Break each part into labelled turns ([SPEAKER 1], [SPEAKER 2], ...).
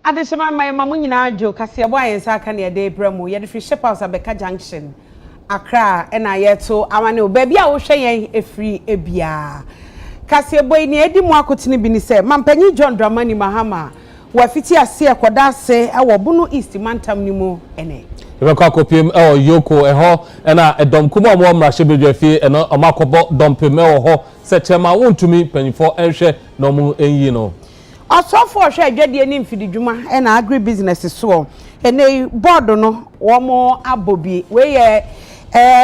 [SPEAKER 1] Adeshima my mamu nyina adwo kase abo ayensa aka ne de bramo ye de fi ship house abeka junction Accra na yeto amane obabi a wo hwe yen efri ebia kase boy ne edi mu akotene bi ni se mampanyi John Dramani Mahama wa fiti ase ekoda ase e wo bunu East Mantam ni mu ene
[SPEAKER 2] Ebeka kopiem yoko eho na edom kuma mo mrahye bedwafie eno amakobo dompem ho se chema wontumi panyifo enhwe no mu enyi no
[SPEAKER 1] Asofo hwe adwade ni mfidi dwuma na agri business so ene board no wo mo abobi we ye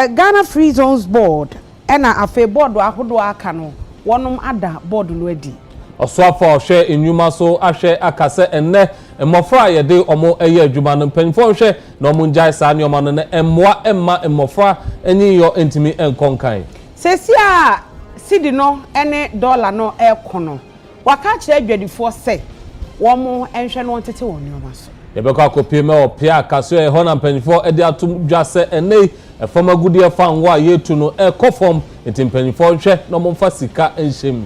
[SPEAKER 1] Ghana Free Zones Board na afa board ahodo aka no wonom ada board no adi
[SPEAKER 2] Oswafo hwe enwuma so ahwe akase enne mmofra yede omo eye adwuma no panyifo hwe no mu njai sa ne omo no emmoa emma mmofra enyi yo entimi enkonkan
[SPEAKER 1] sesi a sidi no ene dollar no ekono waka kire adwadifo se womo enhwe no tete won nyoma so
[SPEAKER 2] Ebeka akopiem opia kaso e ho na panyifo ede atum dwase ene efama gudie fa nwa yetu no ekofom entimpanyifo hwe no momfa sika enhyem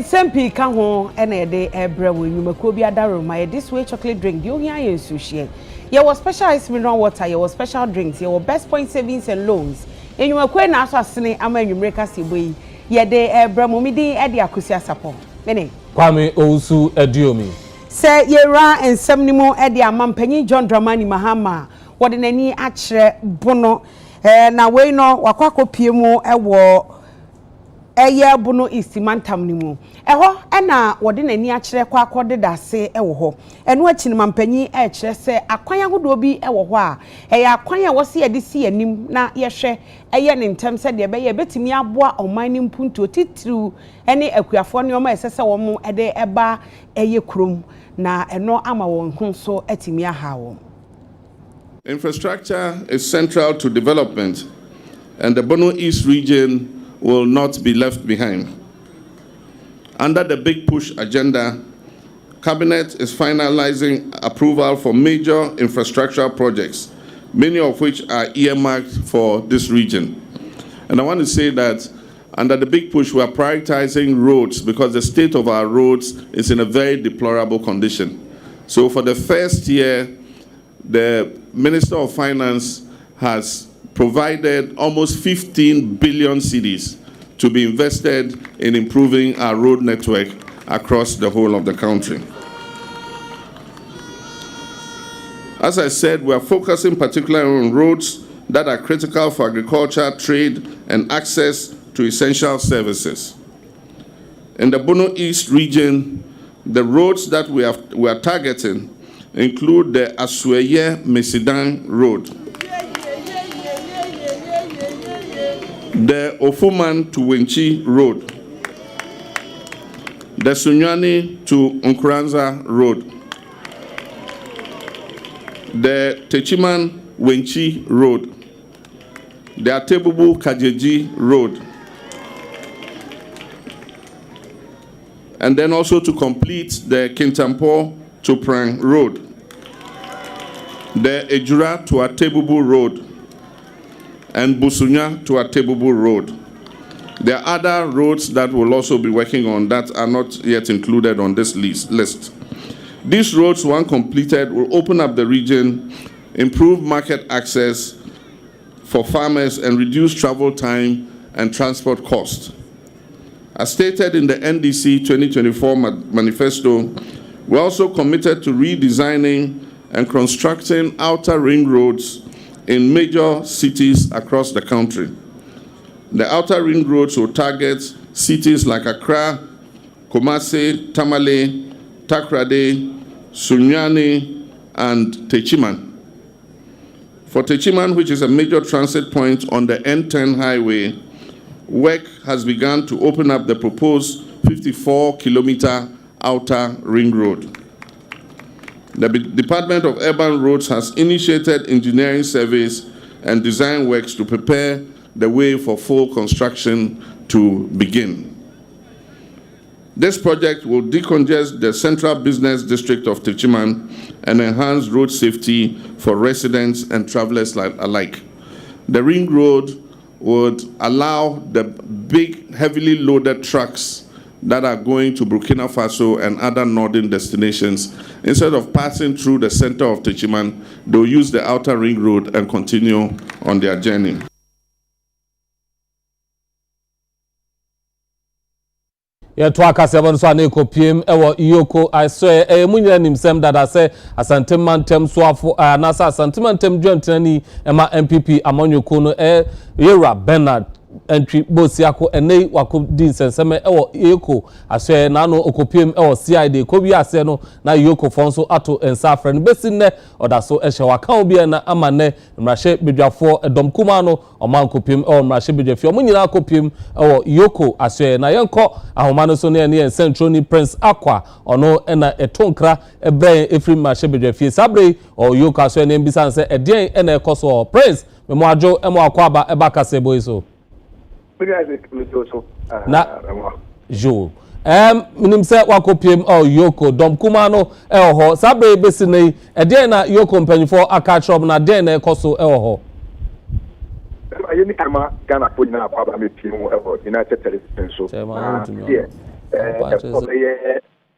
[SPEAKER 1] Sempi ka ho ene ede ebre wo nyumako bi adaro ma this way chocolate drink the ohia ye nsuhie ye was special ice mineral water ye was special drinks ye was best point savings and loans enyumako na aso asene ama enwumreka seboyi ye de ebre mo midi ede akosi asapo mene
[SPEAKER 2] Kwame Owusu Adiomi
[SPEAKER 1] se yera ensem ni mu ede amampanyi John Dramani Mahama wode nani akire bono na we no wakwakopie mu ewo eye bunu East Mantam ni mu eho na wode nani akire kwa akode dase ewo ho eno akini mampanyi e kire se akwan agodo bi ewo ho a eye akwan a wose yede si anim na yehwe eye ne ntem se de be ye betimi aboa oman ni mpunto titiru ene akuafo ne oma esese wo mu ede eba eye krom na eno ama won hu so atimi aha wo.
[SPEAKER 3] Infrastructure is central to development, and the Bono East region will not be left behind. Under the Big Push agenda, Cabinet is finalizing approval for major infrastructural projects, many of which are earmarked for this region. And I want to say that under the Big Push, we are prioritizing roads because the state of our roads is in a very deplorable condition. So for the first year, the Minister of Finance has provided almost 15 billion cedis to be invested in improving our road network across the whole of the country. As I said, we are focusing particularly on roads that are critical for agriculture, trade, and access to essential services. In the Bono East region, the roads that we are targeting include the Asweye-Mesidan Road, the Ofuman to Wenchi Road, the Sunyani to Nkuranza Road, the Techiman Wenchi Road, the Atebubu Kajeji Road, and then also to complete the Kintampo to Prang Road, the Ejura to Atebubu Road, and Busunya to Atebubu Road. There are other roads that we'll also be working on that are not yet included on this list. These roads, when completed, will open up the region, improve market access for farmers, and reduce travel time and transport costs. As stated in the NDC 2024 manifesto, we're also committed to redesigning and constructing outer ring roads in major cities across the country. The outer ring roads will target cities like Accra, Kumasi, Tamale, Takrade, Sunyani, and Techiman. For Techiman, which is a major transit point on the N10 highway, work has begun to open up the proposed 54-kilometer outer ring road. The Department of Urban Roads has initiated engineering surveys and design works to prepare the way for full construction to begin. This project will decongest the central business district of Techiman and enhance road safety for residents and travelers alike. The ring road would allow the big, heavily loaded trucks that are going to Burkina Faso and other northern destinations, instead of passing through the center of Techiman, they'll use the outer ring road and continue on their journey.
[SPEAKER 2] To akasebon so aneko piem ewo iyoko aso munya nimsem dada se asantemantem so afo anasa asantemantem dwantenani ema MPP amanyoko no Yera Bernard entry bosiako enei wako di senseme ewo iyoko aso na no okopiem ewo CID ko bi ase no na iyoko fonso ato ensafre no besinne odaso ehye waka obi na amane mrahye bedwafo edomkuma no omankopiem ewo mrahye bedwafi omunyina akopiem ewo iyoko aso na yenko ahomano so ne Central Prince Akwa ono na etonkra ebrɛ efiri mrahye bedwafi sabre o iyoko aso ne mbisa se edien na ekoso Prince memo adwo emo akwaba eba kasebo iso na jo minim se wakopiem yoko dom kuma no ho sabre besi nei ede na yoko mpanyfo aka chrob na den na ekoso ho
[SPEAKER 4] ayeni kama Ghana ko nyina akwa me piem United Television so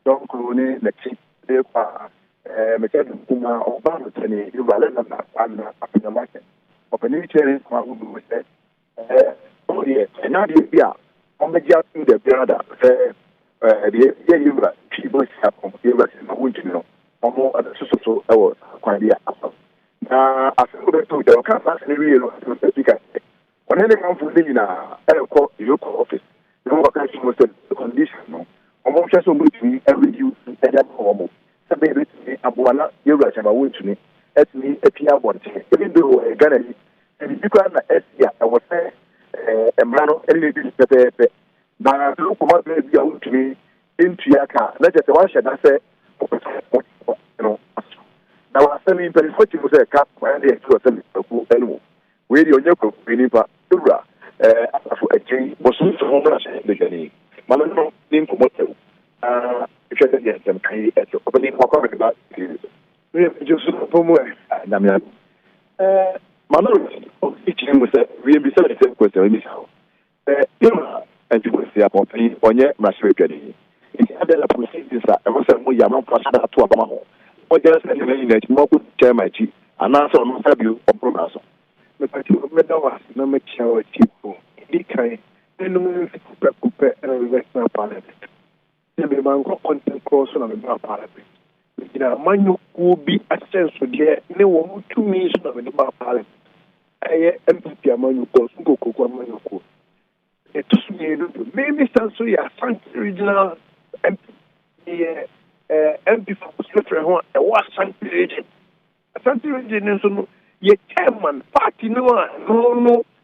[SPEAKER 4] donc on est le type de quoi mais que kuma on parle de tenir il va aller dans la marché on peut lui tirer quoi vous c'est oh yeah now the on me just to the brother the you people have come here but I want to know more so kwa dia na afi to the can pass the real speaker on any come for the na local office no what kind of condition no omo hwe so mutumi every you that omo sabe be abuana yewura chama wontumi etimi epia bonte even though Ghana and because na esia I was say emrano ele bi pepe na lo ko ma be bi wontumi into yaka na je se wa sheda se no na wa se mi pere foti mo se ka wa de to se ku enu we di onye ko ni pa yewura afu eji bo so so mo na se de gani malo no nim ko mo te if you get them kai eto obani mo ko be ba we just for mo na mi malo ichi mo se we be se the question ni sao you know and you see upon onye mrashe twede in other procedures I was mo ya mo pass that to abama ho o just say me na mo ko chairman chi anasa no sabi o program so me party me da was na me chawo tipo di kai no me kupe national parliament ne be man ko content cross na me ba parliament ina manyo ko bi asenso de ne wo mutumi so na me ba parliament aye MPP amanyo ko so ko amanyo ko to me maybe so ya Santi regional MP for Australia ho e wa Santi region so no ye chairman party no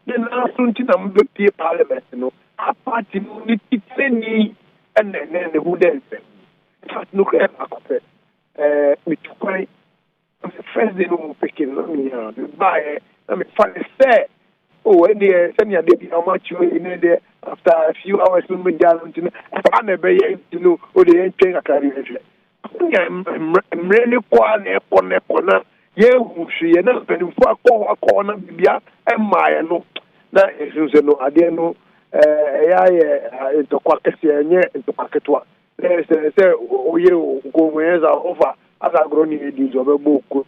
[SPEAKER 4] the last until I'm the parliament no a party no ni titeni and then who then fact no care about me to quite first day no picking no me buy na me find say oh and the send ya dey how much you in there after a few hours no me down to I never you know o dey train akari I'm really kwa na kona ye hushiye na penifo akọ na bibia emaye no na esunse no ade no ya ntokwa kese enye ntokwa ketwa se oye ngomweza over asa groni edi jobe boko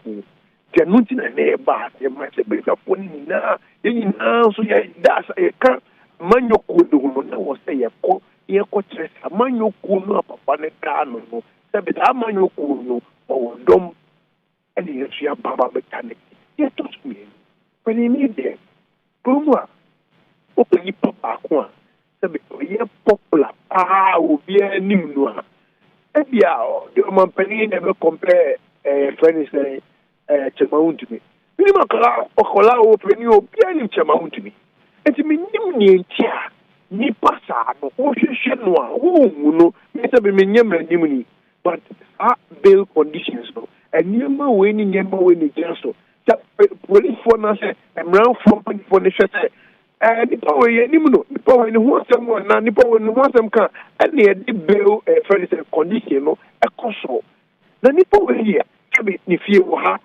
[SPEAKER 4] te nunti na ne ba te ma se be ka foni na yina so ya dasa e ka manyoku do na wo se ye ko tresa manyoku no papa ne ka no se be ta manyoku no o dom and the issue Baba mechanic. Yes, to me. When you need them, Puma, open your papa, ye popular. Will be a new one. And the company never compare friends Chamount to me. Minima Okola open you, piano Chamount to me. And to me, Nimni chair, ni passa, no, who no, Mr. Bimiam and Nimini, but bail conditions, no. And you know when just so police for us and round from for the shut and the power the power in who someone now the power in one some can and the bill for condition a coso then the power here if you ha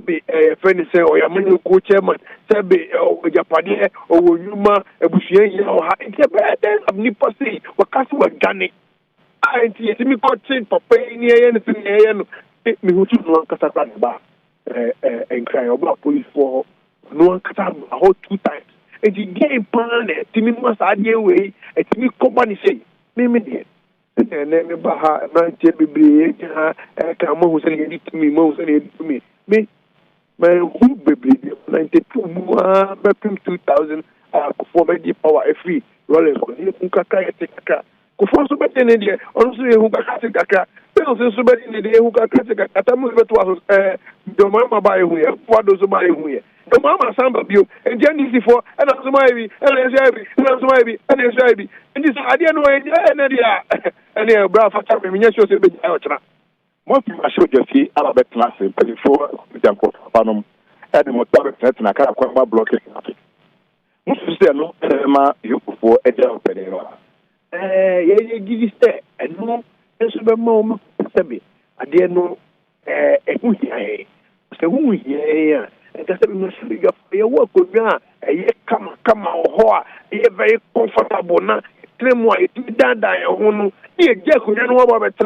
[SPEAKER 4] be friend say or your money co chairman say or Japan or Yuma a bushie or ha it's a bad of nipa say what cast were done I see me coaching for paying anything. Me who took no Casablanca bar and cry about police for no Casablanca a whole 2 times. And the game plan, Timmy must add your way, and Timmy company say, Mimi. And then Baha, man, Jebby, come on, send it to me, most and it to me. Me, my who baby, 92 more, back in 2000, for my power free, rolling on you, Kaka, Kufonso better in India, also who got Kaka, Bills is better in India, who got Kaka, Atamu, the Mama by who, what does the buy who? The Mama Samba Bill, and Jenny for, and I'm Ivy, and I'm Ivy, and I'm Ivy, and I'm Ivy, and this idea no idea, and they're brave for time, and yes, you're a bit out.
[SPEAKER 5] Most people should just see Alabama class in 24, Janko, Panum, and the motor set and a car of blocking traffic. Most of them know, you for a job.
[SPEAKER 4] Yeah, give you stay, and no, there's a moment, I dare know a good year. So, who here? And that's a mistake of your work with me. Come out, very comfortable now. Tremor, it be done that I want to get who know about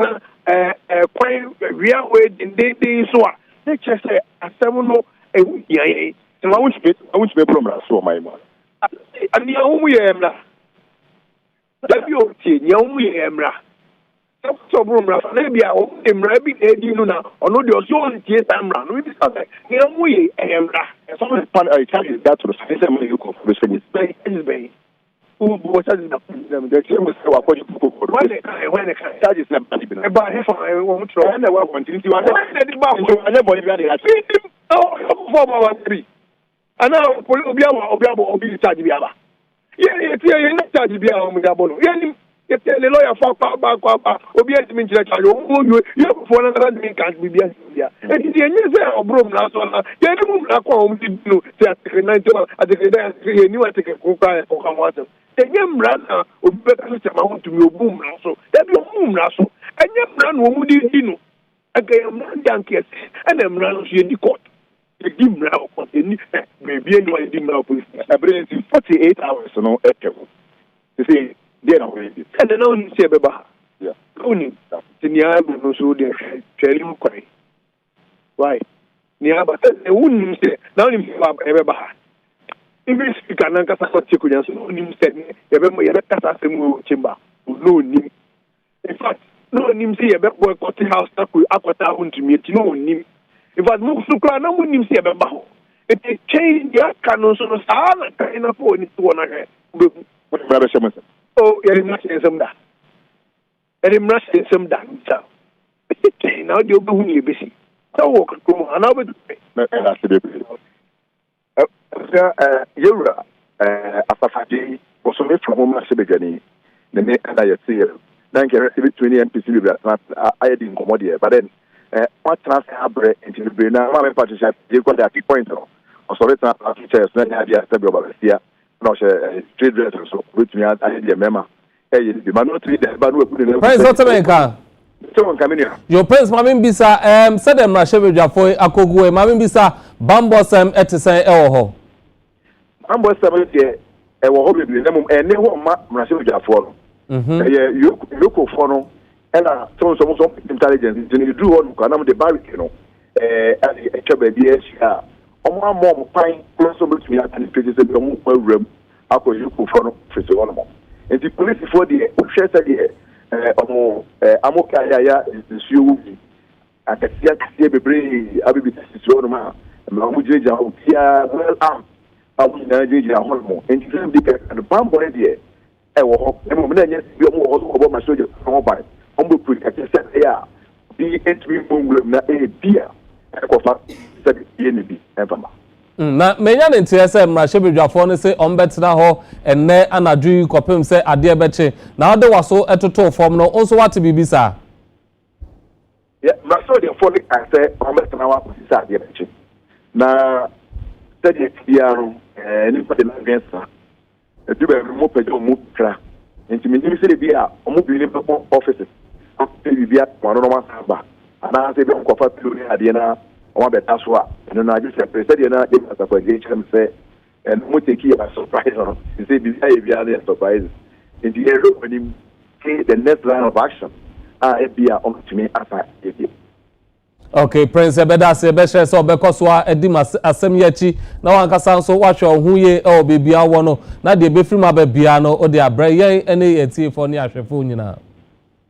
[SPEAKER 4] quite real way in dating. So, let's just say, I seven no a year.
[SPEAKER 5] So, I wish me from so my man.
[SPEAKER 4] And the only emra. That you see, the only emra. So, maybe I won't be you know, or no, your own tears and run. We discuss it. The only emra.
[SPEAKER 5] And some of the fun I tell you that to the same way you go for the
[SPEAKER 4] Bay. Who was them? The same was so according to when they can't charge them about half I won't try and I want to do it. And now, Obi charge Biaba. Yeah, you're not charge Biaba. If the lawyer for Obi has been charged, you have for another thing can't be here. And it's the end of Brom last one. You don't know home to do that. I think new article for water. The young brother would better amount to your boom also. That your boom also. And young man who did you know. Again, young kids, and them runs in the court. The dim now, maybe anyone dim now, police.
[SPEAKER 5] I bring 48 hours, no, echo. You see, they're not ready.
[SPEAKER 4] And then only say, Baba.
[SPEAKER 5] Yeah.
[SPEAKER 4] Only. The Niabu so they're telling quite. Why? Niaba said, they wouldn't say, now him ever. English speaker, Nankasa Chikuyan, so no name said, Ever, you let us move chamber. No name. In fact, no name say about work at the house that we up to meet, no name. If I move to Kran, I wouldn't say about it. It changed the canon, so the Sahara kind of phone is one again. Oh, you're not saying some that. And I'm not saying some that. Now you'll be when you're busy. So walk through another day.
[SPEAKER 5] That's the Yura, Asafaji, was only from home as a beginning. The next and I see it. Then get received 20 NPC. I didn't come here, but then. What transfer bread into the brain? Now, my partnership, you got that point. Or so let's not teachers, then have your stable about here. No, trade dress, so which me, I did a memo. Hey, the man not read that, but we put in the
[SPEAKER 2] Prince Otameka.
[SPEAKER 5] So, come in here.
[SPEAKER 2] Your Prince Mamin Bisa, said them Rashevi Jaffoy, Akogwe, Mamin Bisa, Bambosam, Etisen, Elho.
[SPEAKER 5] Bambosam, a hobby, and never Rashevi Jaffoy. You look for and some intelligence you do on Kanam the barricade, and a chubby BHR. On one more pine, close to me, and it is a room. I could you for Fissionomo. And the police before the Shetta here, Amokaya is the shoe. I can see a baby, I will be Fissionoma, and Mamuja, well armed. I will not do your hormone, and you can be the bomb already. I will hope the moment I get more about my soldiers from by. Put at the set here. The entry room na a beer. I could said the ever.
[SPEAKER 2] Na menya ne ntia mra Shebedwafo ne se ombetena ho enne anadwu kopem se ade beche na ode waso etoto form no onso wate bibisa.
[SPEAKER 5] Yeah, mra so the for I say ombetena wa kusisa ade beche. Na study biaro ni pade na gensa. Dube mo pejo mo kra. Enti me ni se bia omo bi ni offices. Bibia one no saba and I say don't cover pluni adiana one better so and I just president na give us a question say and we take you by surprise you say bibia a surprise in the area when him the next line of action ebia omtumi asa ebi.
[SPEAKER 2] Okay, Prince Ebeda se be share so obekọ so edim asem yachi na wankasa so wahwe ohuye e obebia wo no na de be frima ba bia no o de abre ye ene yeti fo ne ahwefo nyina.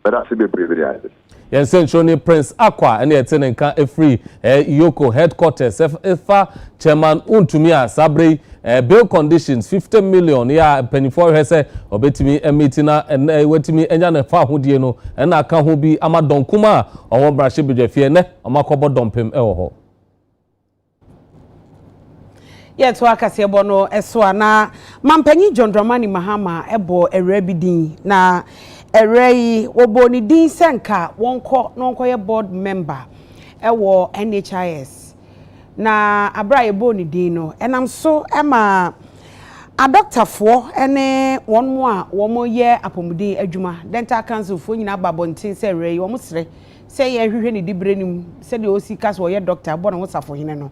[SPEAKER 5] Beda se be breveri ade.
[SPEAKER 2] Yen Central Prince Akwa ene yeti ne nka efree Yoko headquarters efa chairman untumi a sabre bill conditions 50 million ya penifo hwese obetimi emiti na wetimi enya na fa hodie no na aka ho bi amadonkuma owo brahye bedwafie ne omakobo dompem ho.
[SPEAKER 1] Yeto akase ebo no eso na mampanyi John Dramani Mahama ebo ere bidin na ere yi obo ni din senka wonko ye board member ewo NHIS na abra ebo ni din no enam so ema a doctor fo ene won mo a wo ye apomudin adwuma dental council fo nyina babontin se ere yi wo sere se ye hwehwe ni dibrenim se de osika so ye doctor bo na wo safo hene no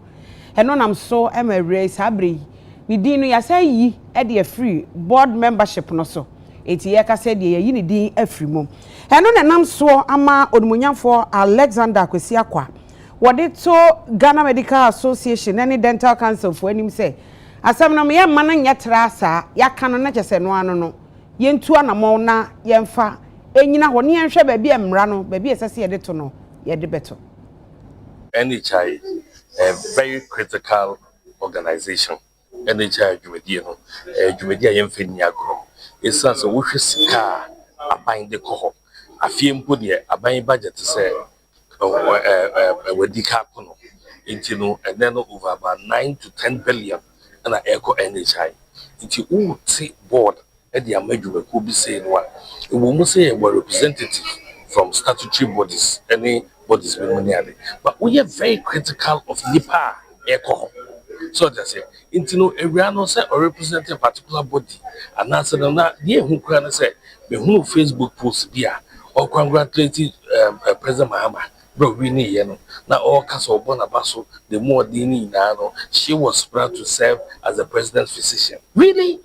[SPEAKER 1] eno nam so ere sabre ni din no ya say yi e de free board membership no so eti ye ka se de ye yi ni din afri mom eno na nam so ama odumunyafo Alexander Kwesi Akwa wode to Ghana Medical Association any dental council for anim say asem no me man nya trasa ya ka no na kyese no ano no yentu anamo na yemfa enyina ho ne yenhwe ba bi emra no ba bi esese ye de to no ye de beto.
[SPEAKER 6] NHI, a very critical organization. NHI Jumedia, Jumedia Yemfiniagro. It's as a wishes car, a bind the coho. A few put here, a buying budget to say, with the capono, and then over about 9 to 10 billion, and I echo NHI. Into all see board at the Amaju could be saying what. It will say we're representative from statutory bodies, any bodies but we are very critical of NIPA echo. So that's it. Into everyone no say or represent a particular body, and answer them that they who can say the who Facebook post beer or congratulating President Mahama. Bro, we need you know. Now all castle Bonabaso, the more they need now. She was proud to serve as the president's physician. Really?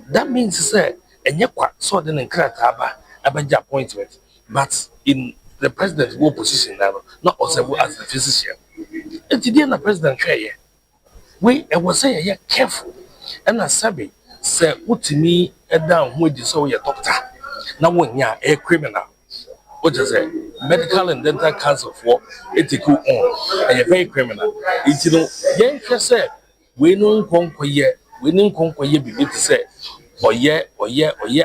[SPEAKER 6] That means say and you quite so then in Krataba about the appointment, but in the president's position now, not also as the physician. And today the president try we was say yeah careful. And I sabi say utimi down with so your doctor. Now when you a criminal, what you say medical and dental council for ethical on and you're very criminal. It's you know, yeah say we no konkoye be to say or yeah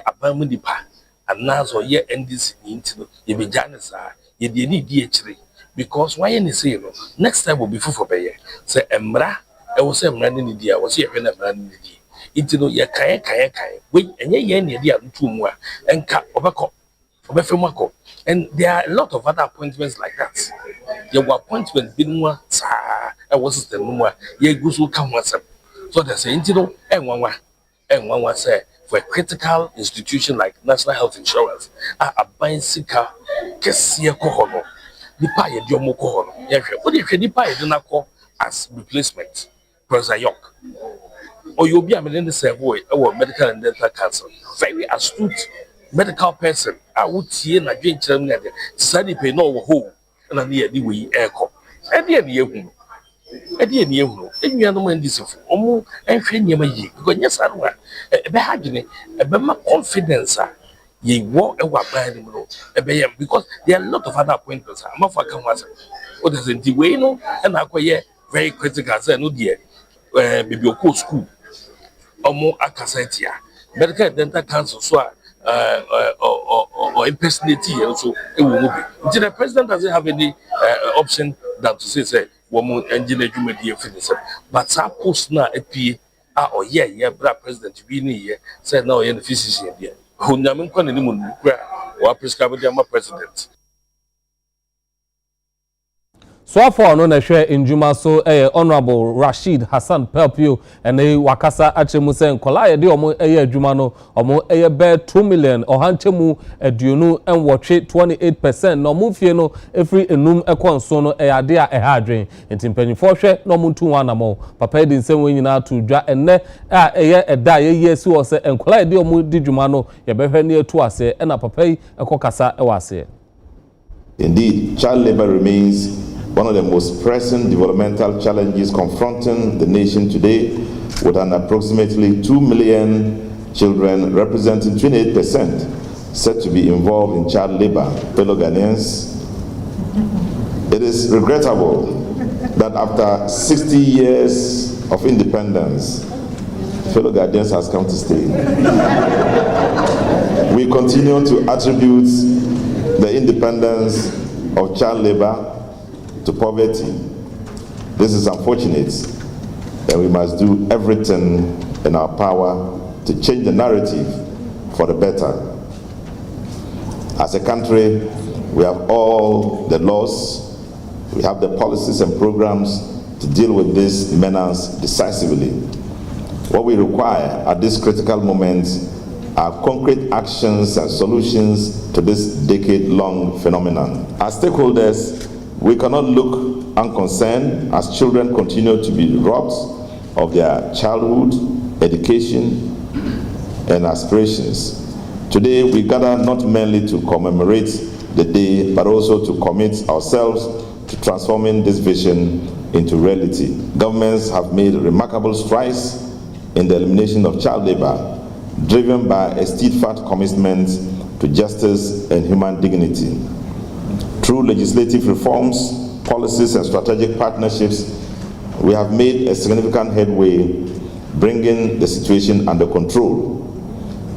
[SPEAKER 6] abamudipa and now so yeah NDC into you be janisa you need DHD because why any say no next time will be full for pay say emra I was saying running the idea was here when I'm running the idea into no ya kaya wait and yeah any idea two more and cut over and there are a lot of other appointments like that. Your appointment been more I was the more ye goes will come once up. So they say into no and one say for a critical institution like National Health Insurance, a buying sicker, Kessia Kohono, the pie at your Mokohono. Yeah, what if the pie do not call as replacement? Professor York. Or you'll be in the same way, our medical and dental council. Very astute medical person. I would see in a drink terminated, study pay no hole, and I near the way echo. At the end, you know, and you are no man this almost and Fenny, because yes, I know a better confidence. Ye walk a wap because there are a lot of other appointments. I'm not for come what doesn't the way no, and I quite very critical. Say no dear, maybe your school or more acasetia, medical dental council, so or impersonality also it will be. The president doesn't have any option than to say woman engineer you may be finished. But some post now a P or yeah, president we need said no in the physician there. Who named Quanimun or prescribed my president.
[SPEAKER 2] So far no na hwe njuma so honorable Rashid Hassan Pelpio ene wakasa achemu se nkola ye de omo adwuma no omo be 2 million ohanchemu aduonu enwotwe 28% no omo fie no every enum ekonso no ade a ha adwen ntimpanyifo hwe no omo ntu anamo papa de nsem nyina to dwa enne eda ye si wo se nkola ye de omo di dwuma no ye behwe ne atu ase na papa yi ekokasa wase.
[SPEAKER 7] Indeed, child labor remains one of the most pressing developmental challenges confronting the nation today, with an approximately 2 million children, representing 28%, said to be involved in child labor. Fellow Ghanaians, it is regrettable that after 60 years of independence, fellow Ghanaians has come to stay. We continue to attribute the independence of child labor to poverty. This is unfortunate, and we must do everything in our power to change the narrative for the better. As a country, we have all the laws, we have the policies and programs to deal with this menace decisively. What we require at this critical moment are concrete actions and solutions to this decade-long phenomenon. As stakeholders, we cannot look unconcerned as children continue to be robbed of their childhood, education, and aspirations. Today, we gather not merely to commemorate the day, but also to commit ourselves to transforming this vision into reality. Governments have made remarkable strides in the elimination of child labor, driven by a steadfast commitment to justice and human dignity. Through legislative reforms, policies, and strategic partnerships, we have made a significant headway, bringing the situation under control.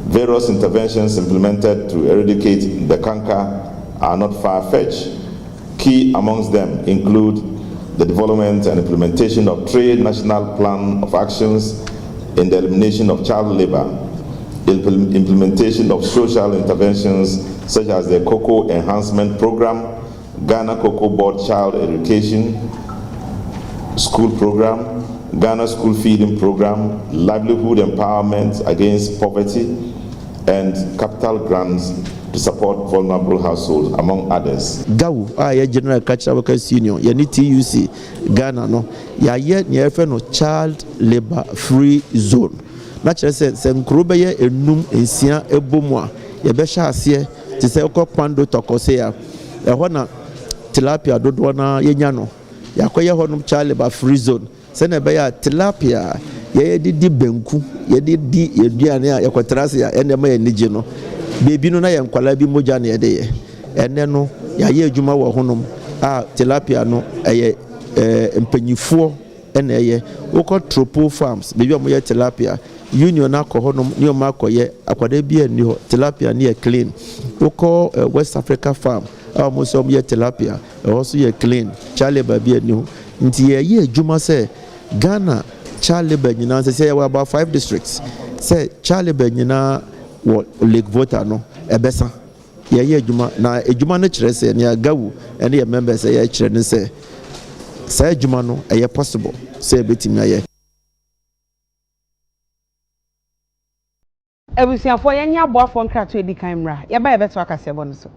[SPEAKER 7] Various interventions implemented to eradicate the canker are not far-fetched. Key amongst them include the development and implementation of 3 national plan of actions in the elimination of child labor, implementation of social interventions such as the Cocoa Enhancement Program, Ghana Cocoa Board Child Education School Program, Ghana School Feeding Program, Livelihood Empowerment Against Poverty, and capital grants to support vulnerable households, among others.
[SPEAKER 8] Gawu a General Cultural Workers Union, yani TUC Ghana no, ya no child labor free zone. Na kyerɛ sɛ nkuro bɛyɛ enum ensia ebomu a yɛbɛhyɛ aseɛ te sɛ kɔ kwando tɔkɔse a ɛhɔ na tilapia dodoɔ na yɛnya no yakɔyɛ hɔ no child labor free zone sɛ na ɛbɛyɛ tilapia yɛde di benku yɛde di aduane a yɛkɔtara se a ɛnɛ ma yɛ nigye no beebi no na yɛ nkwala bi mogya na yɛde yɛ ɛnɛ no yɛayɛ adwuma wɔ honom a tilapia no ɛyɛ mpanyifoɔ ɛna ɛyɛ wokɔ tropo farms beebi a moyɛ tilapia union akɔ honom ne ɔma akɔyɛ akwada bi ani hɔ tilapia ne yɛ clean wokɔ West Africa farm a mo sɛ yɛ tilapia ɛhɔ so yɛ clean child labor bi ani hɔ nti yɛyɛ adwuma sɛ Ghana child labor nyinaa sɛ yɛwɔ about 5 districts sɛ child labor nyinaa wɔ Lake Volta no ɛbɛsa yɛyɛ adwuma na adwuma no kyerɛ sɛ ne agawu ɛne yɛ members ɛyɛ kyerɛ ne sɛ saa adwuma no ɛyɛ possible sɛ ɛbɛtumi ayɛ.
[SPEAKER 1] Ebusiafo yɛnyɛ aboafo nkrato edi kan mra yɛba yɛbɛto akasɛbɔ no so.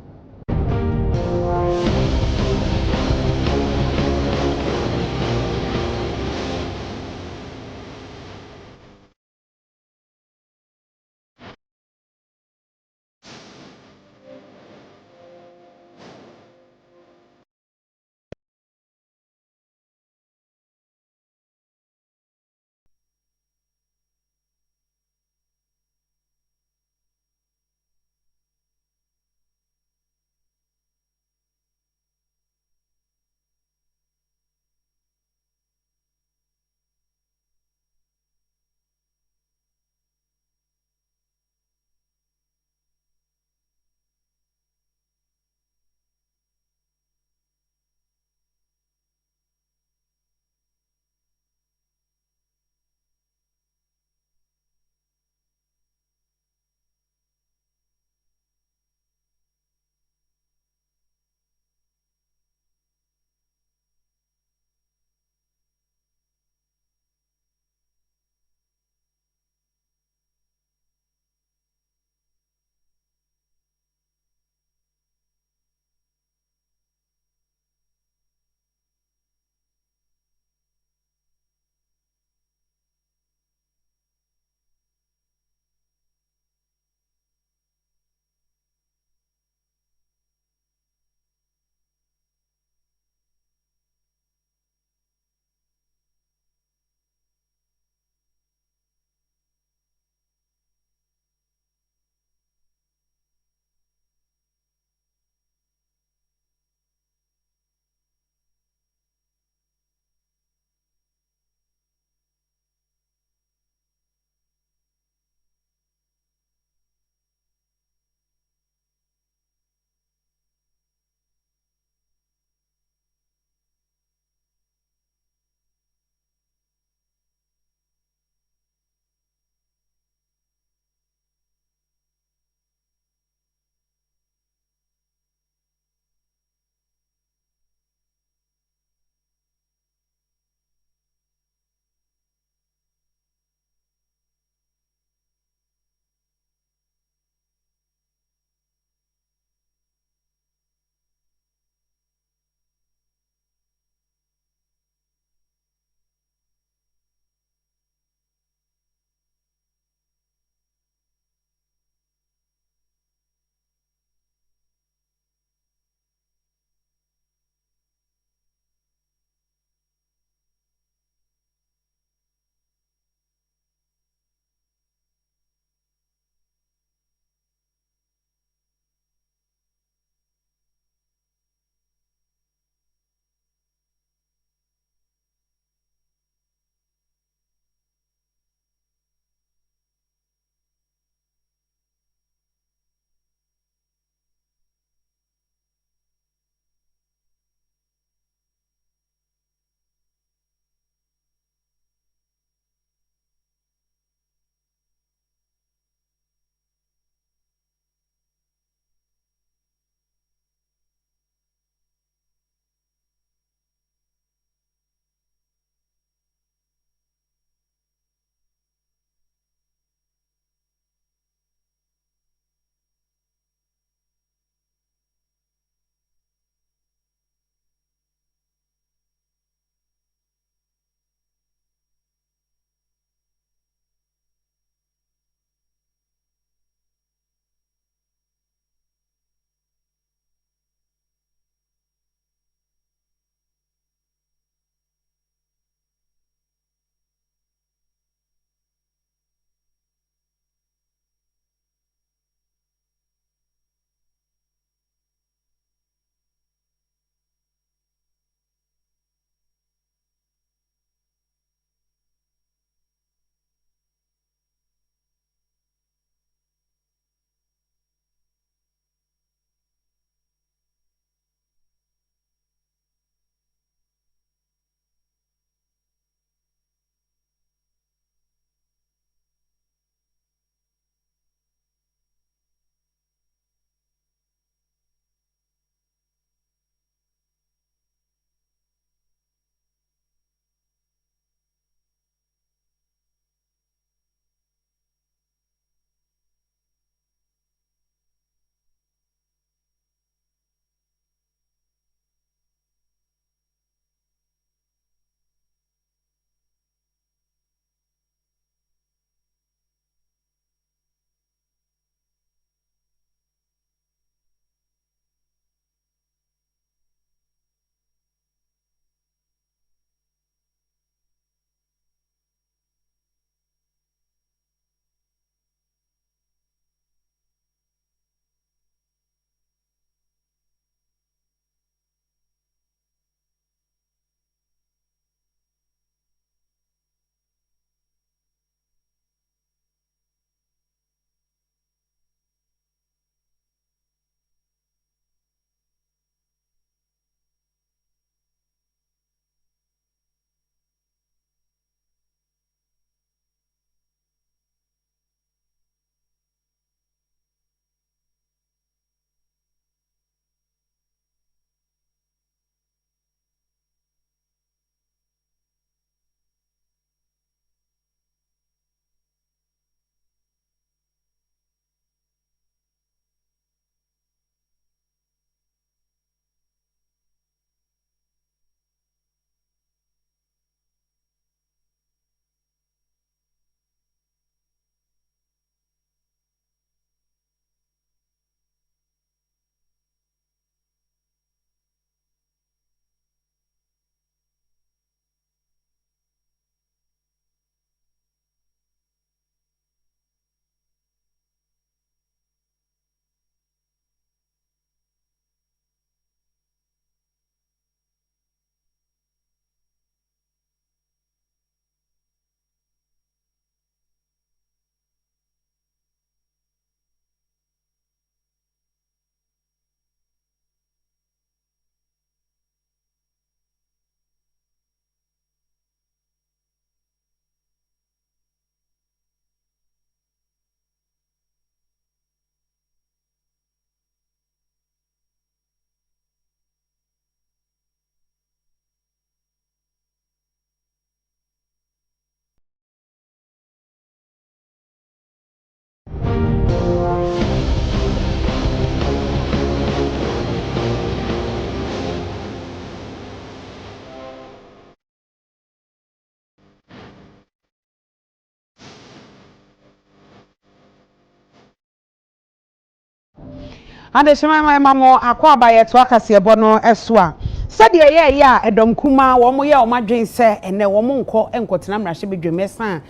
[SPEAKER 1] ade shema my mamo akwa abaye to akase bo no eso a sade ye ya edom kuma wo mo ye o madwen se ene wo mo nkotena mrahye bedwemesa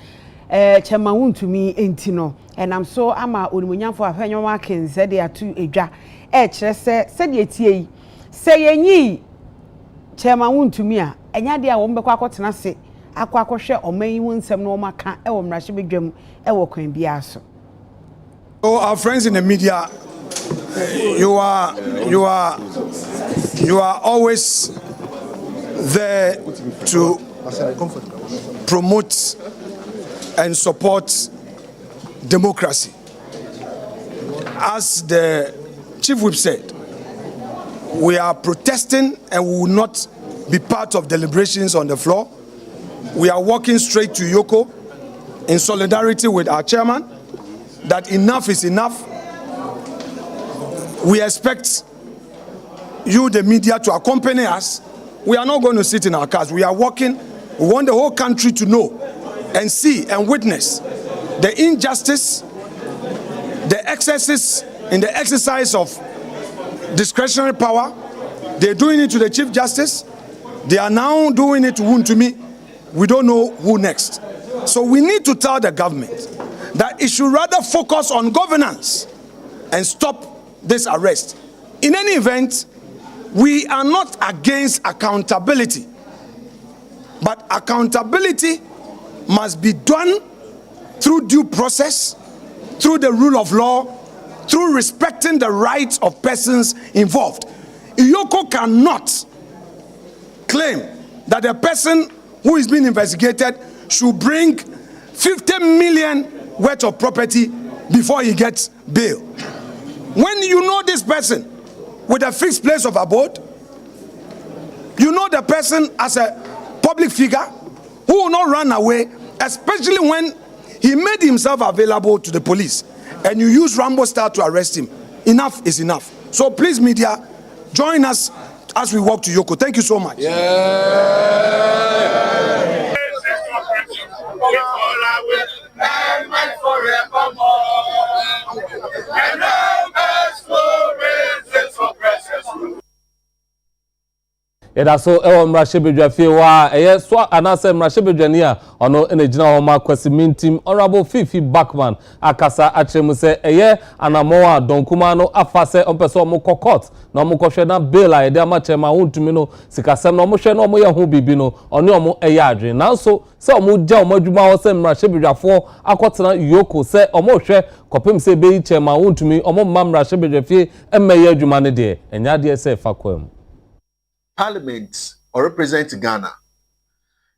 [SPEAKER 1] chema wuntumi enti no enam so ama onimunyamfo afenyo makin sade atu edwa kire se sade etie yi se yenyi chema wuntumi a enya de a wo mbekwa akotena se akwa oman yi wonsem no maka wo mrahye bedwem wo kwan bia so.
[SPEAKER 9] So our friends in the media, you are always there to promote and support democracy. As the Chief Whip said, we are protesting and we will not be part of deliberations on the floor. We are walking straight to Yoko in solidarity with our chairman that enough is enough. We expect you, the media, to accompany us. We are not going to sit in our cars. We are walking. We want the whole country to know and see and witness the injustice, the excesses in the exercise of discretionary power. They're doing it to the Chief Justice. They are now doing it to Wontumi. We don't know who next. So we need to tell the government that it should rather focus on governance and stop this arrest. In any event, we are not against accountability, but accountability must be done through due process, through the rule of law, through respecting the rights of persons involved. Iyoko cannot claim that the person who is being investigated should bring 50 million worth of property before he gets bail. When you know this person with a fixed place of abode, you know the person as a public figure who will not run away, especially when he made himself available to the police and you use Rambo style to arrest him. Enough is enough. So please, media, join us as we walk to Yoko. Thank you so much.
[SPEAKER 2] Yeda so ewo mrahye bedwafie wa eye so anase mrahye bedwani a ono ene gina ho ma kwasi mintim honorable Fifi Backman akasa atremu se eye anamo a donkuma no afase ompeso omko court na omko hwe na bail a yede ama chema wontumi no sikasem na omhwe na omo ye ho bibi no oni omo eye adwen nanso se omo gya omo adwuma ho se mrahye bedwafo akotena Yoko se omo hwe kopem se be chema wontumi omo mrahye bedwafie emeye adwuma ne de enya de se fa kwam
[SPEAKER 10] Parliament or represent Ghana.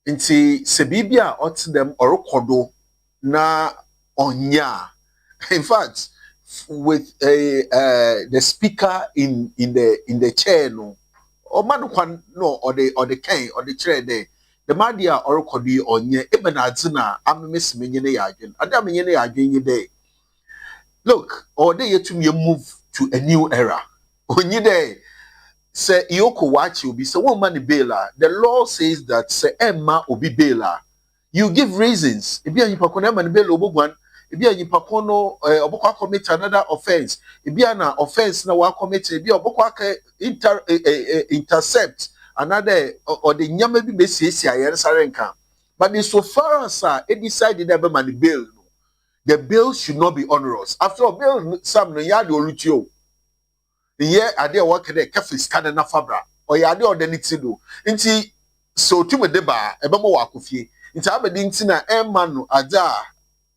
[SPEAKER 10] Inti sebibia ot them or kodo na onya. In fact, with the speaker in the chair no, or madukwan no or the king or the chair there. The madia or kodi onye even adzina am miss menyene yagin. Adam menyene yagin day. Look, or they yet to move to a new era. Onye day. Say Iyoko watch you be say one man bailer. The law says that say Emma will be bailer. You give reasons. If you are going to bail obogwan, if you are going to commit another offense, if you are offense na wa commit, if you are intercept another or the nyame bi mesia yer sarenka. But so far as it decided that man bail, the bail should not be onerous. After all, bail some no yard oluchio. Yeah, I did work there, careful scanner na fabra, or ya de ordenity do. Inti so to me deba, a bemo wakufie. Inti abedintina emanu ada,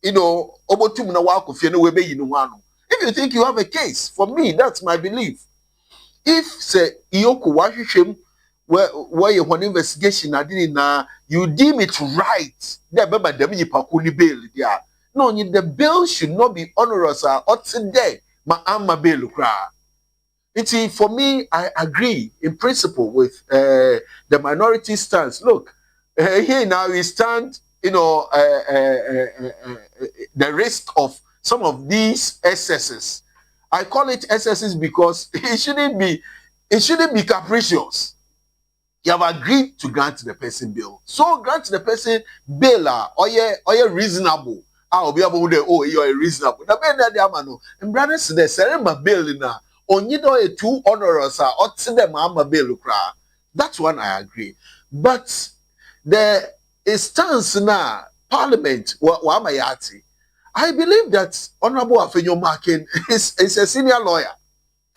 [SPEAKER 10] obotum na wakufie no webe yinuano. If you think you have a case, for me, that's my belief. If say Iyoko washishem where you want investigation na you deem it right, there beba dem yipakuni bail there. No, the bail should not be onerous or today, ma amma bail kra. For me, I agree in principle with the minority stance. Look, here now we stand, the risk of some of these excesses. I call it excesses because it shouldn't be capricious. You have agreed to grant the person bail. So grant the person bail or you reasonable. I'll be able to you're reasonable. The man that and brothers the serema bail na only though a too onerous or to them ama belukra. That one I agree. But the stance now, Parliament, wamayati. I believe that Honorable Afenyo Makin is a senior lawyer,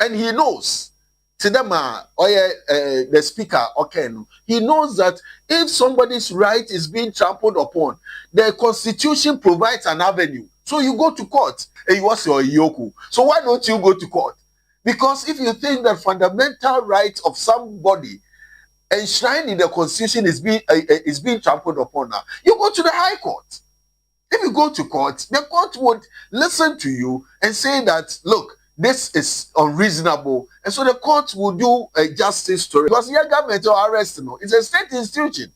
[SPEAKER 10] and he knows. Tidama, the speaker, okay, he knows that if somebody's right is being trampled upon, the constitution provides an avenue. So you go to court, and you ask your yoku. So why don't you go to court? Because if you think that fundamental right of somebody enshrined in the constitution is being trampled upon now, you go to the High Court. If you go to court, the court would listen to you and say that, look, this is unreasonable, and so the court will do a justice to it. Because your government or arrest, it's a state institution,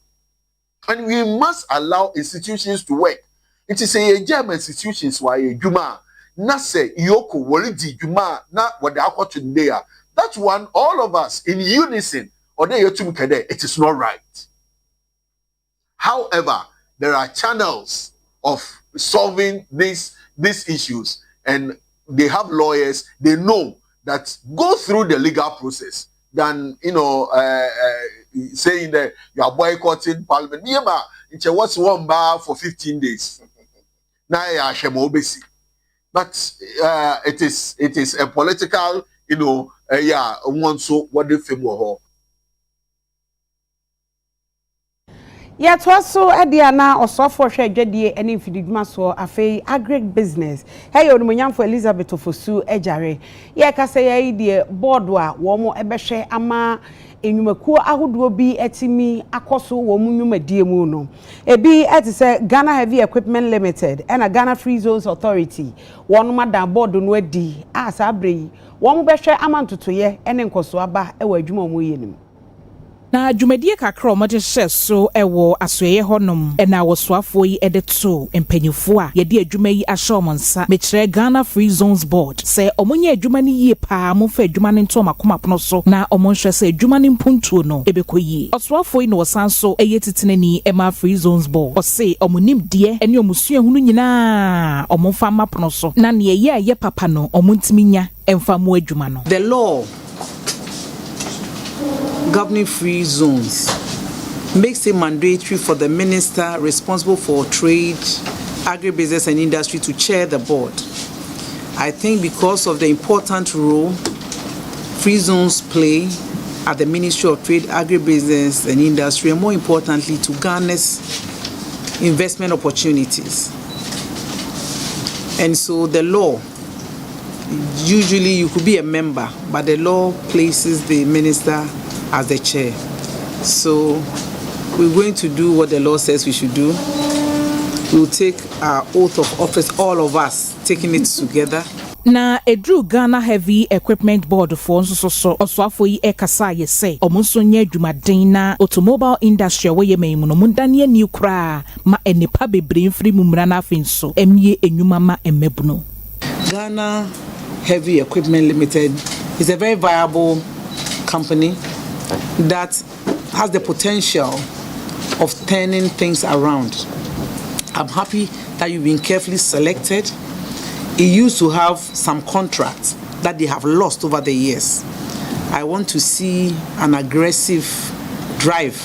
[SPEAKER 10] and we must allow institutions to work. It is a German institutions why Juma na say yoko walidi Juma na what the akwatin there. That one, all of us in unison, or they it is not right. However, there are channels of solving these issues, and they have lawyers. They know that go through the legal process than saying that you are boycotting Parliament. It's what's one bar for 15 days. Now but it is a political one so what the film.
[SPEAKER 1] Yet also Ediana or software share JDA and infidima so afe agri business. Hey Onumunyan for Elizabeth Ofosu Ejare. Ye ka say ye de boardwa wo mo ebehwe ama enyumakuo ahodo bi etimi akoso wo mu nyumadie mu no. Ebi eti say Ghana Heavy Equipment Limited and a Ghana Free Zones Authority. One madam board no adi asa abrei. Wo mo behwe amantotoye ene nkoso aba e wa adwuma mu yenim.
[SPEAKER 11] Na dwumadie kakra omode hye so ewo asoye honom na wosoafo yi edeto empanyufo a yede adwuma yi ahye omonsa mekire Ghana Free Zones Board se omonye adwuma ni yie pa mo fa adwuma ne nto makomapono so na omonhwe se adwuma ne mpuntuo no ebekoyie osoafo yi no wosanso eyetetenani ema Free Zones Board o se omonim de ene omusuahunu nyina omonfa mapono so na ne ye papa no omontimi nya emfa mo adwuma no.
[SPEAKER 12] The law governing free zones makes it mandatory for the minister responsible for trade, agribusiness and industry to chair the board. I think because of the important role free zones play at the Ministry of Trade, Agribusiness and Industry, and more importantly to garners investment opportunities. And so the law, usually you could be a member, but the law places the minister as the chair. So we're going to do what the law says we should do. We'll take our oath of office, all of us, taking it together.
[SPEAKER 11] Na edru Ghana Heavy Equipment Board for so osoafo yi ekasa ye say omonso nya adwumaden na automobile industry we ye memuno mundane ani kura ma enipa bebre mfiri mumra na afenso emie enwuma ma emebuno.
[SPEAKER 12] Ghana Heavy Equipment Limited is a very viable company that has the potential of turning things around. I'm happy that you've been carefully selected. It used to have some contracts that they have lost over the years. I want to see an aggressive drive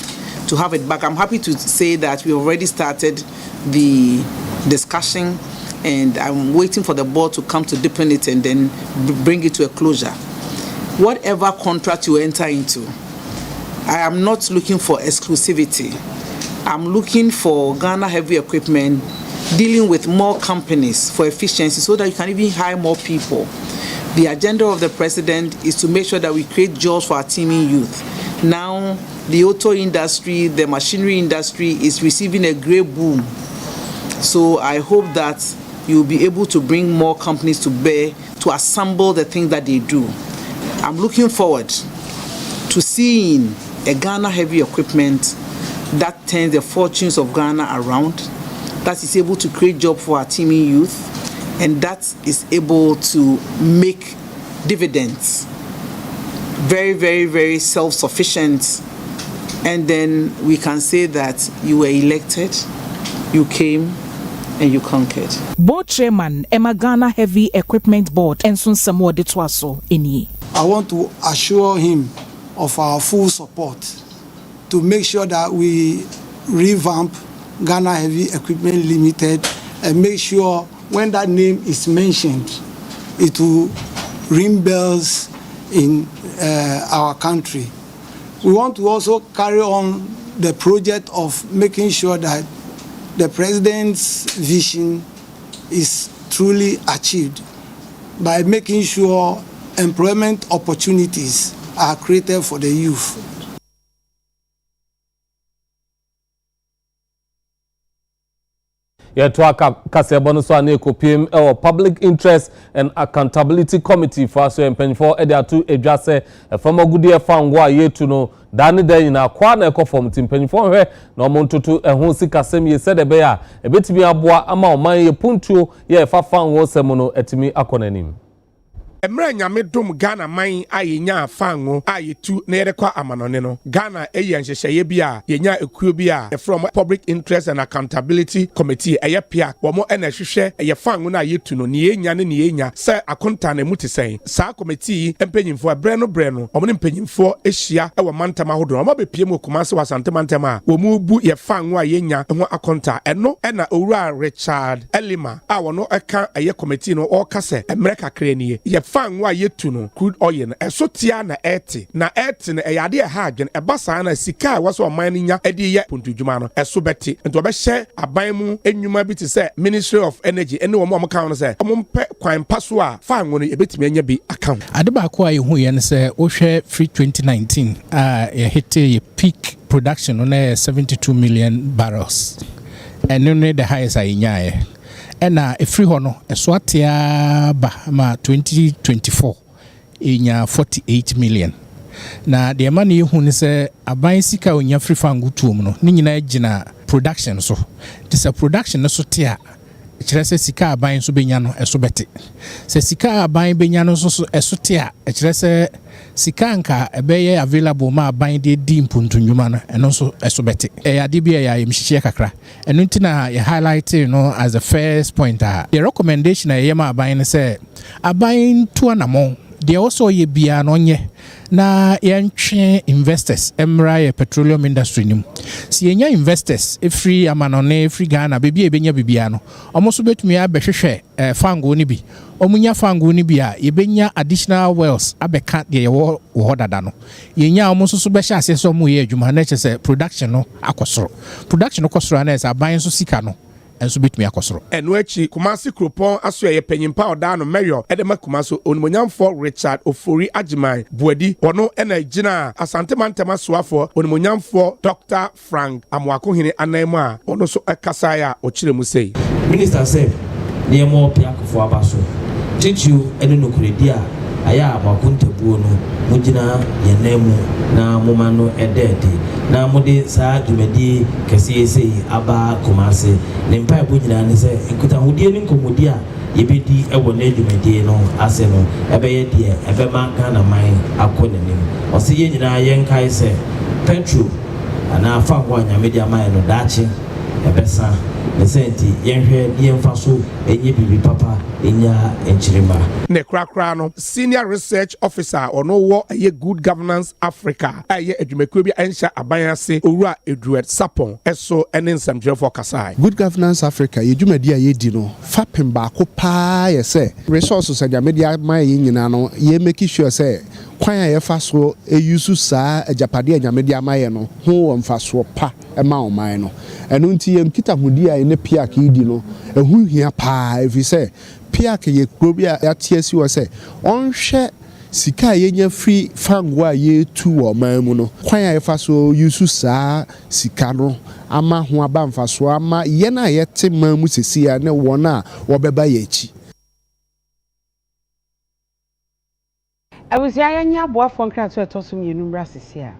[SPEAKER 12] to have it back. I'm happy to say that we already started the discussion, and I'm waiting for the board to come to deepen it and then bring it to a closure. Whatever contract you enter into, I am not looking for exclusivity. I'm looking for Ghana Heavy Equipment dealing with more companies for efficiency so that you can even hire more people. The agenda of the president is to make sure that we create jobs for our teeming youth. Now, the auto industry, the machinery industry is receiving a great boom. So I hope that you'll be able to bring more companies to bear to assemble the things that they do. I'm looking forward to seeing a Ghana Heavy Equipment that turns the fortunes of Ghana around, that is able to create jobs for our teeming youth, and that is able to make dividends. Very, very, very self-sufficient. And then we can say that you were elected, you came, and you conquered.
[SPEAKER 11] Board chairman Emma Ghana Heavy Equipment Board and Sun Samuel de Twaso Eni.
[SPEAKER 9] I want to assure him of our full support to make sure that we revamp Ghana Heavy Equipment Limited and make sure when that name is mentioned, it will ring bells in our country. We want to also carry on the project of making sure that the president's vision is truly achieved by making sure employment opportunities are created for the youth.
[SPEAKER 2] Yet to Kasebo so ane kopiem e Public Interest and Accountability Committee for so empenfo e dia to edwase e fama gudi e fango a yetu no dane dan na kwa na ekofom timpenfo hwe na omontoto e ho sikasem ye sede be a e betimi aboa ama oman ye puntuo ye fa fango sem no etimi akonanim.
[SPEAKER 13] Emre nyame dom Ghana man a yenya afango a yetu na yerekwa amanone no Ghana eya nhyehyeye bi a yenya ekuo bi a from Public Interest and Accountability Committee eya pia womo ena hwehwe eya fango na yetu no ne yenya ne yenya se akonta na mu tesen sa committee empanyimfo breno omo ne mpanyimfo ehia e wo mantama hodo omo be piem okumase wasante mantama a wo mu bu ye fango a yenya ho akonta eno ena owura Richard Elima a wono eka eya committee no o kase emre kakra ni ye fanwa yetu no crude oil eso tia na eti na eyade ha adwen ebasa na sika waso oman nya edi ye puntudwuma no eso beti nto be hye aban mu enwuma bi ti se Ministry of Energy ene wo mo kan no se mo mpe kwan paso a fanwo no ebetimi anya bi account
[SPEAKER 14] ade ba ko aye hu ye ne se wo hwe free 2019 ye hit ye peak production on 72 million barrels and no the highest ayenyae ena efri ho no eso atia ba ma 2024 enya 48 million na de ma ne hu ne se aban sika onya free fangu tuom no ni nyina agina production so this production so tia kire se sika aban so benya no eso bete se sika aban benya no so eso tia kire se sika nka ebeye available ma aban de di mpuntunwuma no eno so eso bete ade bia ya yemhihie kakra eno ntina ya highlight no as the first point the recommendation ya ma aban ne se aban to anamo they also ye bia no nye na yentwe investors emra ye petroleum industry nim si yenya investors free amanone free Ghana bebi ebenya bibia no omoso betumi abehwehwe fango ni bi omunya fango ni bi a yebenya additional wells abeka de ye wo dada no yenya omoso so behye ase so mu ye adwuma na chese production no akosoro na esa ban so sika no enso betumi akosoro
[SPEAKER 13] eno achi Kumasi Kropon aso ye panyimpa oda no mayor edema Kumaso onimonyamfo Richard Ofori Ajiman Buadi ono ena gina asante mantama soafo onimonyamfo Dr. Frank Amwakohene anaimu a ono so ekasa ya ochiremu sei
[SPEAKER 15] minister say ne mo piakofo abaso tetu eno nokredi a aya abakuntabuo no mugina yenemu na momano edede na mode saa dwumadi kese aba Kumasi ne mpa ebonyina ne se nkuta hodie ne nkomodi a yebedi ewo na dwumadi no ase no ebeye de ebema Ghana man akonenim ose ye nyina yenkai se petro ana fa ho anyamedi aman no dachi ebesa ne senti yenhwe yemfa so enye bibi papa enya enchirima
[SPEAKER 13] ne krakra no senior research officer ono wo eye Good Governance Africa aye adwumakuo bi ansha abayase owura Edward Sapon eso ene nsamdwefo kasai
[SPEAKER 16] Good Governance Africa ye dwumadi a yedi no fapem ba ko pa ye se resources ajamedia man ye nyina no ye make sure se kwan a ye fa so eyusu saa ajapade ajamedia man no ho wo mfa so pa ema oman no eno nti ye mkita hudi a ne piak yidi no ehu hia pa efi se piak ye krobi a atiasi wo se onhwe sika yenya free fango a ye tu wo man mu no kwan a ye fa so yusu saa sika no ama ho aba mfa so ama ye na ye te man mu sesi a ne wona wo beba ye echi
[SPEAKER 1] awusia yanya aboafo nkra to etosom yenu mra sesi a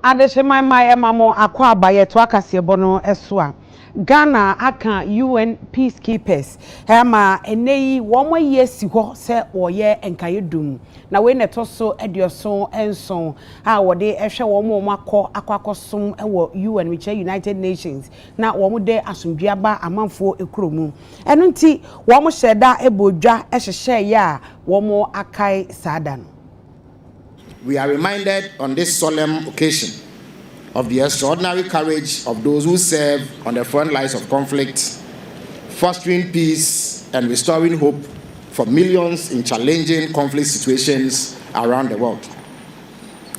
[SPEAKER 1] Adeshema my mamo akwa abaye to akasiebo no eso a Ghana aka UN Peacekeepers ma eneyi wo mo yesi ho se woye enkayedum na we neto so edioso enson a wode ehwe wo mo akwakosom ewo UN which United Nations na wo mo de asomdwiaba amanfo ekromu eno nti wo mo hyeda ebodwa ehhehye ya wo mo akai sada no.
[SPEAKER 17] We are reminded on this solemn occasion of the extraordinary courage of those who serve on the front lines of conflict, fostering peace and restoring hope for millions in challenging conflict situations around the world.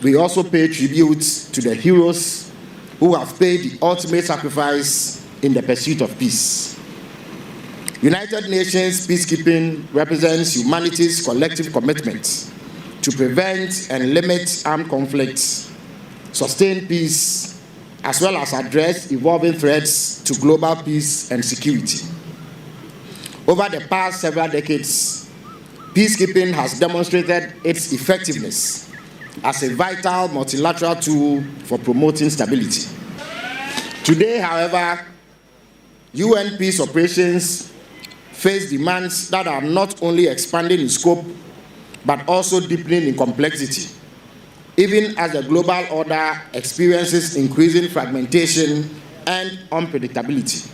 [SPEAKER 17] We also pay tribute to the heroes who have paid the ultimate sacrifice in the pursuit of peace. United Nations peacekeeping represents humanity's collective commitment to prevent and limit armed conflicts, sustain peace, as well as address evolving threats to global peace and security. Over the past several decades, peacekeeping has demonstrated its effectiveness as a vital multilateral tool for promoting stability. Today, however, UN peace operations face demands that are not only expanding in scope, but also deepening in complexity, even as the global order experiences increasing fragmentation and unpredictability.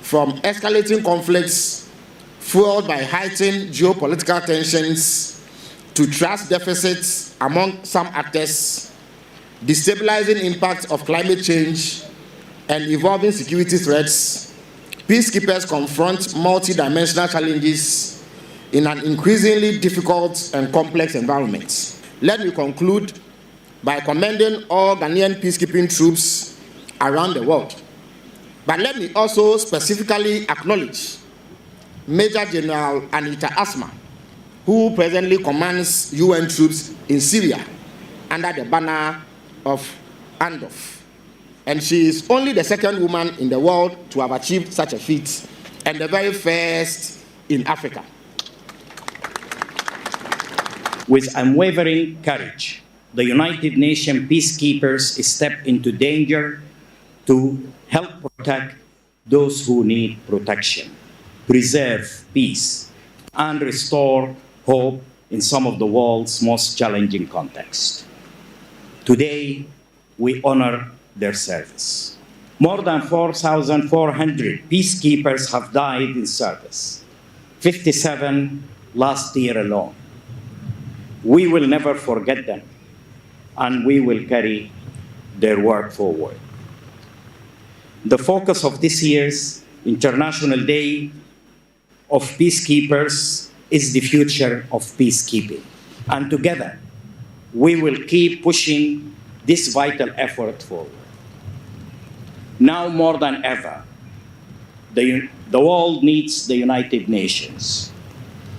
[SPEAKER 17] From escalating conflicts fueled by heightened geopolitical tensions to trust deficits among some actors, destabilizing impacts of climate change, and evolving security threats, peacekeepers confront multidimensional challenges in an increasingly difficult and complex environment. Let me conclude by commending all Ghanaian peacekeeping troops around the world. But let me also specifically acknowledge Major General Anita Asma, who presently commands UN troops in Syria under the banner of ANDOF. And she is only the second woman in the world to have achieved such a feat, and the very first in Africa.
[SPEAKER 18] With unwavering courage, the United Nations peacekeepers step into danger to help protect those who need protection, preserve peace, and restore hope in some of the world's most challenging contexts. Today, we honor their service. More than 4,400 peacekeepers have died in service, 57 last year alone. We will never forget them, and we will carry their work forward. The focus of this year's International Day of Peacekeepers is the future of peacekeeping. And together, we will keep pushing this vital effort forward. Now more than ever, the world needs the United Nations,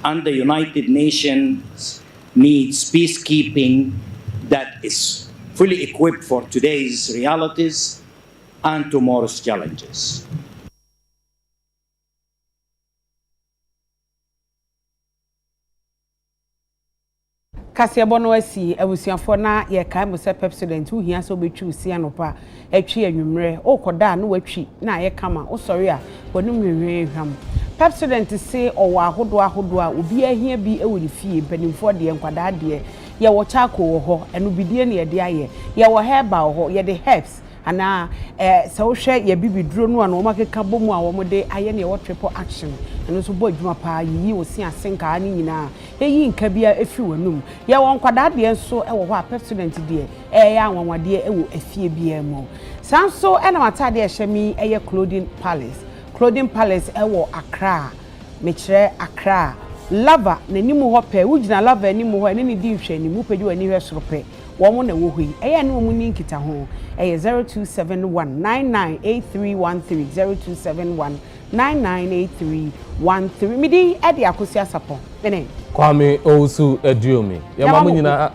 [SPEAKER 18] and the United Nations needs peacekeeping that is fully equipped for today's realities and tomorrow's challenges.
[SPEAKER 1] Kasiabo no asi abusiafo na ye kai mo se president hu hia so betwi usi anopa atwi anwumre okoda na watwi na ye kama o sori a wonum hwehwe hwam president se owo ahodo a obi ahia bi e woni fie panimfo de enkwada de ye wo chako wo ho eno bidie ne ye de aye ye wo herba ho ye de herbs ana se wo hwe ye bibiduro no ana wo makeka bomu a wo mo de aye ne wo triple action eno so bo adwuma pa yi wo si asenka ani nyina eyi nka bia efi wanum ye won kwada de nso e wo ho a president de ya anwanwade e wo afie bia mu sanso e na matade e hyemi e ye Clothing Palace e wo Accra mekire Accra lava nanimu ho pe wugina lava animu ho ene ne di hwe animu pedi wani hwe soro pe wo mo na wo hui e ne wo mu ni nkita ho e 0271998313 0271998313 midi e de akosi asapo bene
[SPEAKER 2] Kwame Owusu Eduomi. Ya mamu nyina